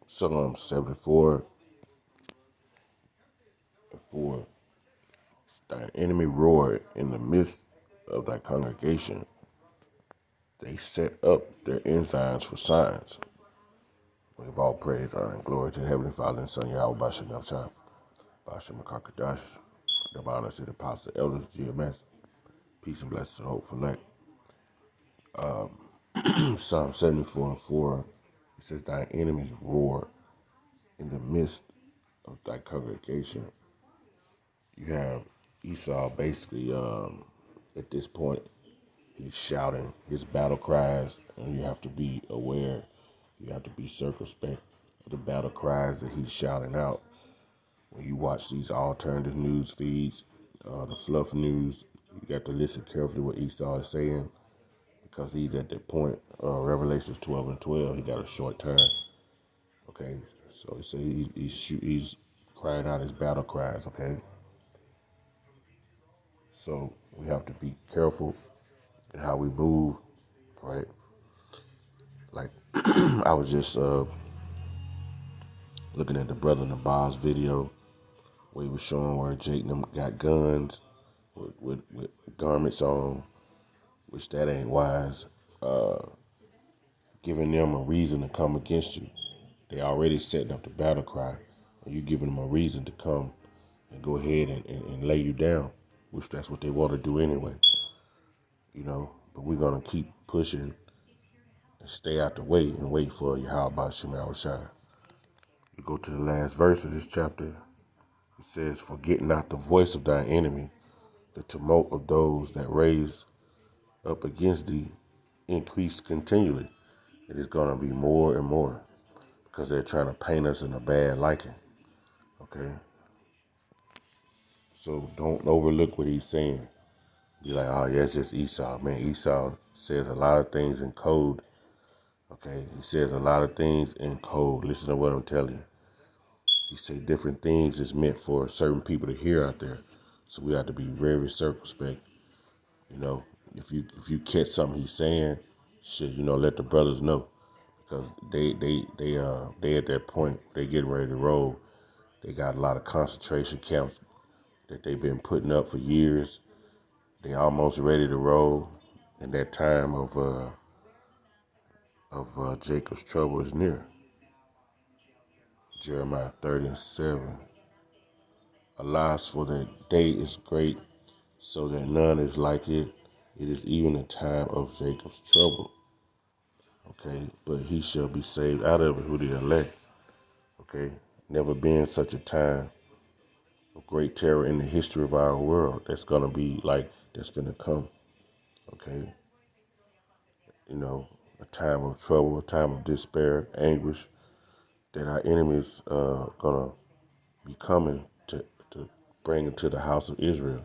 Psalm 74 and 4. Thine enemy roared in the midst of thy congregation. They set up their ensigns for signs. We give all praise, honor, and glory to the Heavenly Father and Son, Yahweh Bashim Yahshua, Bashim Makakadash, the honor to the apostle, elders, GMS, peace and blessings, and hope for elect. Psalm 74 and 4, it says, thine enemies roar in the midst of thy congregation. You have Esau basically, at this point, he's shouting his battle cries, and you have to be aware, you have to be circumspect of the battle cries that he's shouting out. When you watch these alternative news feeds, the fluff news, you got to listen carefully what Esau is saying, because he's at that point, Revelations 12 and 12, he got a short turn. Okay, so he say he's crying out his battle cries. Okay, so we have to be careful in how we move. Right, like I was just looking at the brother Nabaz's video where he was showing where Jake and them got guns with garments on, which that ain't wise. Giving them a reason to come against you. They already setting up the battle cry, and you giving them a reason to come and go ahead and lay you down, which that's what they want to do anyway. But we're gonna keep pushing and stay out the way and wait for Yahweh Shema Shai. You go to the last verse of this chapter. It says, forget not the voice of thine enemy, the tumult of those that raise up against thee increase continually. It is gonna be more and more because they're trying to paint us in a bad liking. Okay? So don't overlook what he's saying. Be like, oh yeah, it's just Esau. Man, Esau says a lot of things in code. Okay? He says a lot of things in code. Listen to what I'm telling you. He say different things is meant for certain people to hear out there. So we have to be very circumspect. If you catch something he's saying, shit, let the brothers know. Because they at that point, they getting ready to roll. They got a lot of concentration camps that they've been putting up for years. They almost ready to roll, and that time of Jacob's trouble is near. Jeremiah 30 and 7. Alas, for the day is great, so that none is like it. It is even the time of Jacob's trouble. Okay, but he shall be saved out of it who the elect. Okay, never been such a time of great terror in the history of our world. That's gonna be like that's gonna come. Okay, a time of trouble, a time of despair, anguish that our enemies gonna be coming to bring into the house of Israel,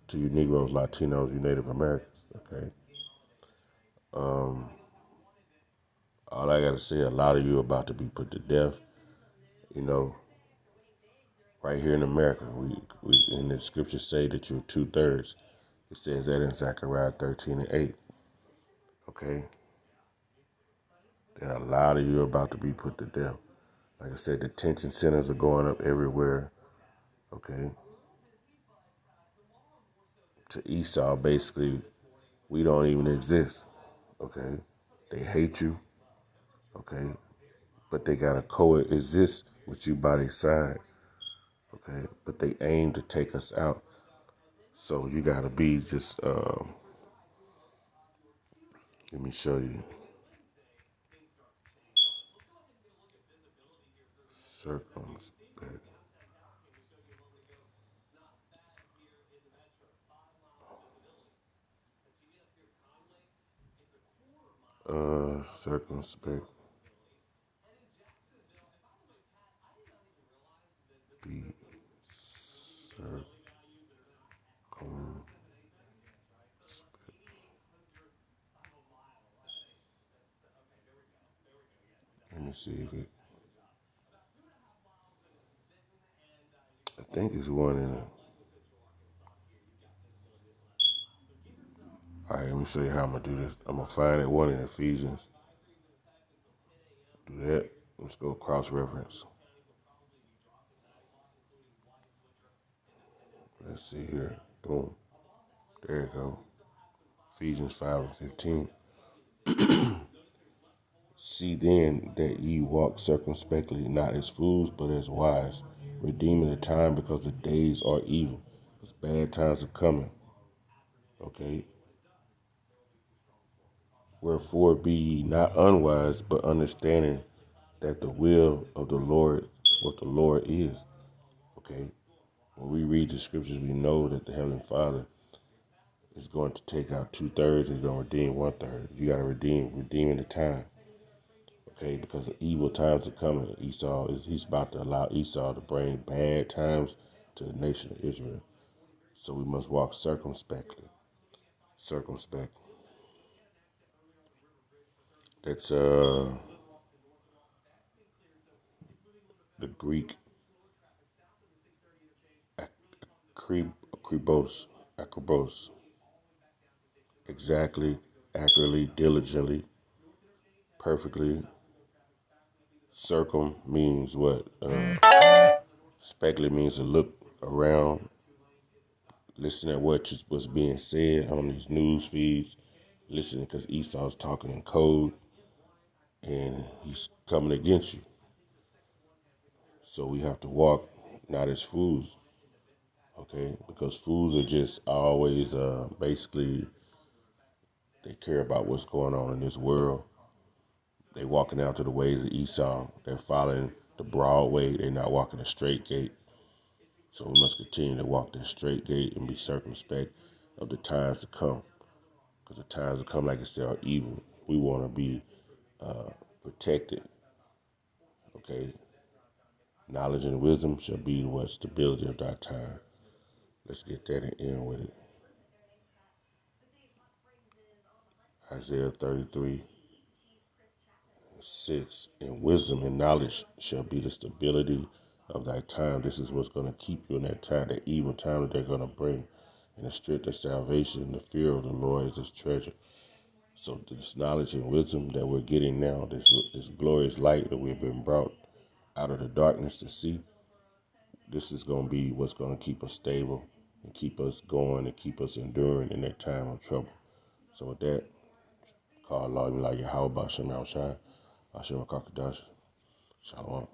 to you Negroes, Latinos, you Native Americans. Okay, all I gotta say, a lot of you are about to be put to death. Right here in America, we in the scriptures say that you're 2/3. It says that in Zechariah 13 and 8. Okay, that a lot of you are about to be put to death. Like I said, detention centers are going up everywhere. Okay, to Esau, basically, we don't even exist. Okay, they hate you. Okay, but they gotta coexist with you by their side. Okay, but they aim to take us out. So you gotta be just. Let me show you. Circumspect. Circumspect. Be circum. Let me see if it. I think it's one in. All right, let me show you how I'm gonna do this. I'm gonna find that one in Ephesians. Do that. Let's go cross reference. Let's see here. Boom. There you go. Ephesians 5:15. See then that ye walk circumspectly, not as fools, but as wise, redeeming the time because the days are evil. Because bad times are coming. Okay? Wherefore be ye not unwise, but understanding that the will of the Lord, what the Lord is. Okay? When we read the scriptures, we know that the Heavenly Father is going to take out 2/3 and he's going to redeem 1/3. You got to redeeming the time. Okay, because the evil times are coming. He's about to allow Esau to bring bad times to the nation of Israel. So we must walk circumspectly. Circumspect. That's the Greek akribos. Akribos. Exactly, accurately, diligently, perfectly. Circum means what? Speculate means to look around, listen at what's being said on these news feeds, listening because Esau's talking in code and he's coming against you. So we have to walk not as fools, okay? Because fools are just always basically they care about what's going on in this world. They walking out to the ways of Esau. They're following the broad way. They're not walking the straight gate. So we must continue to walk this straight gate and be circumspect of the times to come. Because the times to come, like I said, are evil. We want to be protected. Okay? Knowledge and wisdom shall be what? Stability of that time. Let's get that and end with it. Isaiah 33:6. And wisdom and knowledge shall be the stability of thy time. This is what's going to keep you in that time, that evil time that they're going to bring. And the strength of salvation, the fear of the Lord is his treasure. So this knowledge and wisdom that we're getting now, this glorious light that we've been brought out of the darkness to see, this is going to be what's going to keep us stable and keep us going and keep us enduring in that time of trouble. So with that, call Allah like Yahweh Bashem Al Shai, Hashem Kakadash, Shalom.